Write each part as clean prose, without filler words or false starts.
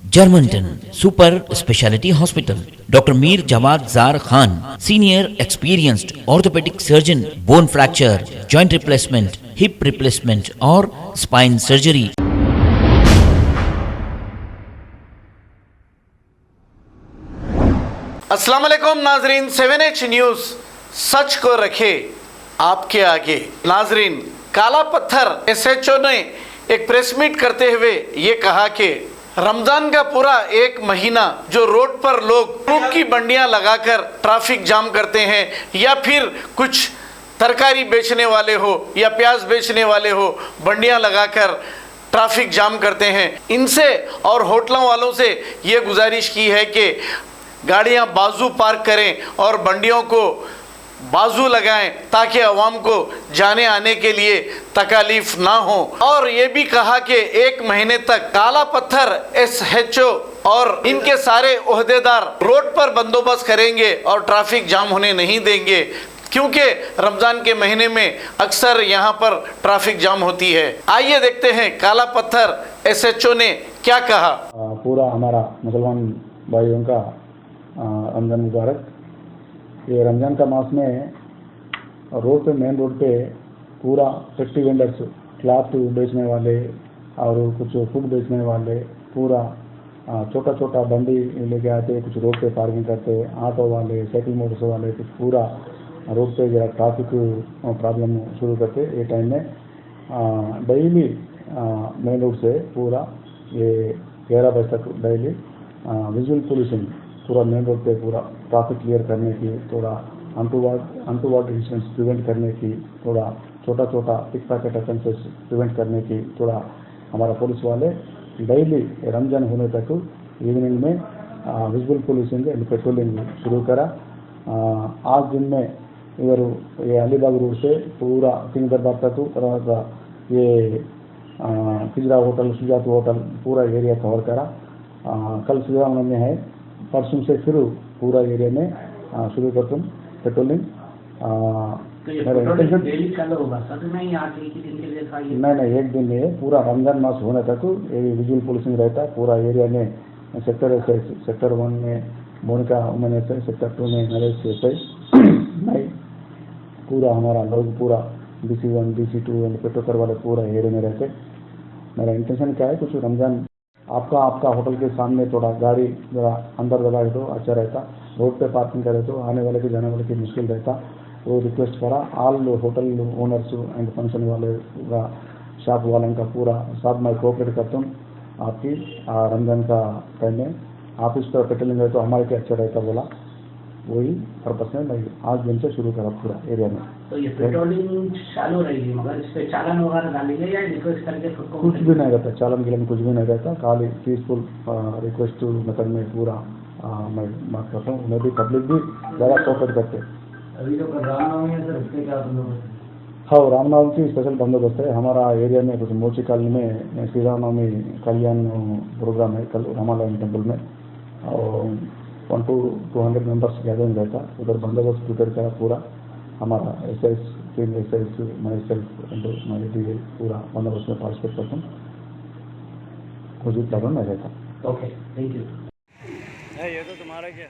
Germantown Super Speciality Hospital. Dr. Mir Jawad Zar Khan, senior experienced orthopedic surgeon, bone fracture, joint replacement, hip replacement और spine surgery. अस्सलाम वालेकुम नाजरीन, 7H news सच को रखे आपके आगे। नाजरीन, काला पत्थर SHO ने एक प्रेस मीट करते हुए ये कहा कि रमज़ान का पूरा एक महीना जो रोड पर लोग फ्रूट की बंडियां लगाकर ट्रैफिक जाम करते हैं या फिर कुछ तरकारी बेचने वाले हो या प्याज बेचने वाले हो, बंडियां लगाकर ट्रैफिक जाम करते हैं, इनसे और होटलों वालों से ये गुजारिश की है कि गाड़ियां बाजू पार्क करें और बंडियों को बाजू लगाएं ताकि अवाम को जाने आने के लिए तकालीफ ना हो। और ये भी कहा कि एक महीने तक काला पत्थर SHO और इनके सारे ओहदेदार रोड पर बंदोबस्त करेंगे और ट्रैफिक जाम होने नहीं देंगे, क्योंकि रमज़ान के महीने में अक्सर यहाँ पर ट्रैफिक जाम होती है। आइए देखते हैं काला पत्थर SHO ने क्या कहा। पूरा हमारा मुसलमान भाइयों का रमज़ान मुबारक। ये रमज़ान का मास में रोड पे, मेन रोड पे पूरा फेस्टिव वेंडर्स, क्लॉथ बेचने वाले और कुछ फूड बेचने वाले, पूरा छोटा छोटा बंडी लेके आते, कुछ रोड पे पार्किंग करते, ऑटो वाले, साइकिल मोटर्स वाले, कुछ पूरा रोड पे जरा ट्रैफिक प्रॉब्लम शुरू करते। ये टाइम में डेली मेन रोड से पूरा ये 11 बजे तक डेली विजुअल पोल्यूशन पूरा मेन रोड पे पूरा ट्रैफिक क्लियर करने की, थोड़ा अनटूवर्ड इंसिडेंट्स प्रिवेंट करने की, थोड़ा छोटा छोटा पिक पैकेट ऑफेंसेस प्रिवेंट करने की, थोड़ा हमारा पुलिस वाले डेली रमजान होने तक इवनिंग में विजुअल पोल्यूशन एंड पेट्रोलिंग शुरू करा। आज दिन में इधर ये अलीबाग रोड से पूरा सिंह दरबार तक, तरह ये पिजरा होटल, सुजात होटल, पूरा एरिया कवर करा। कल सुबह में है, परसों से फिर पूरा एरिया में शुरू करता हूँ पेट्रोलिंग। नहीं, एक दिन में पूरा रमजान मास होने तक विजुअल पोल्यूशन रहता है पूरा एरिया में। सेक्टर 1 में मोनिका उमन है, सेक्टर 2 में नरेश है, नहीं पूरा हमारा लोग पूरा DC1, DC2 एंड पेट्रोकर वाले पूरा एरिया में रहते। मेरा इंटेंशन क्या है, कुछ रमजान आपका होटल के सामने थोड़ा गाड़ी जरा अंदर दबाए तो अच्छा रहता, रोड पे पार्किंग करे तो आने वाले के जाने वाले की मुश्किल रहता। वो रिक्वेस्ट करा all hotel owners and function वाले का, शॉप वालों का पूरा सब मैं कोऑपरेट करता हूँ आपकी रमजान का टाइम में। आप इस पर पेट्रोलिंग है तो हमारे क्या अच्छा रहता बोला, वही पर्पस में मैं आज दिन से शुरू करा पूरा एरिया में। तो ये पेट्रोलिंग चालू रहेगी, मगर इस पे चालान वगैरह डालेंगे या रिक्वेस्ट करके कुछ भी नहीं रहता, चालान के लिए कुछ भी नहीं रहता, खाली पीसफुल रिक्वेस्ट मेथड में पूरा मैं बात करता हूँ। मैं भी पब्लिक भी ज़्यादा कोऑपरेट करते। अभी तो रामनवमी है सर, उसके क्या बंदोबस्त? हाँ, रामनवमी की स्पेशल बंदोबस्त है हमारा एरिया में। कुछ मोची कॉलोनी में श्री रामनवमी कल्याण प्रोग्राम है कल रामालयम टेम्पल में, और 100 to 200 मेंबर्स गैदरिंग रहता। उधर बंदोबस्त प्रिपेयर करा पूरा हमारा SS team, SS my self and my DL पूरा बंदोबस्त में पार्टिसिपेट करता हूँ, कुछ भी प्रॉब्लम नहीं रहता। Okay, thank you. ये तो तुम्हारा क्या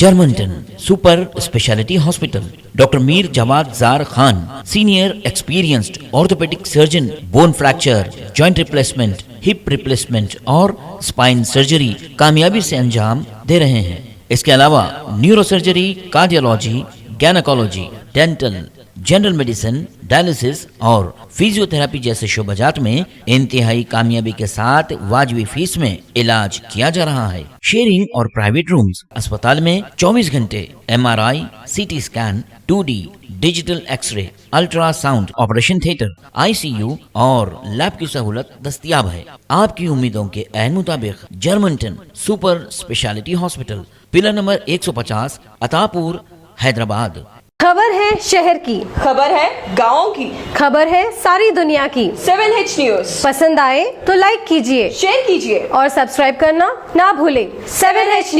Germantown Super Speciality Hospital. Dr. Mir Jawad Zar Khan, senior experienced orthopedic surgeon, bone fracture, joint replacement, hip replacement और spine surgery कामयाबी से अंजाम दे रहे हैं। इसके अलावा neuro surgery, cardiology, gynaecology, dental, general medicine, dialysis और फिजियोथेरेपी जैसे शोबाजात में इंतहाई कामयाबी के साथ वाजबी फीस में इलाज किया जा रहा है। शेयरिंग और प्राइवेट रूम्स। अस्पताल में 24 घंटे MRI, CT scan, 2D digital X-ray, ultrasound, operation theatre, ICU और लैब की सहूलत दस्तयाब है। आपकी उम्मीदों के ऐन मुताबिक जर्मनटन super speciality hospital, pillar number 150, Attapur, Hyderabad. खबर है शहर की, खबर है गाँव की, खबर है सारी दुनिया की। 7H न्यूज पसंद आए तो लाइक कीजिए, शेयर कीजिए और सब्सक्राइब करना ना भूलें। 7H news.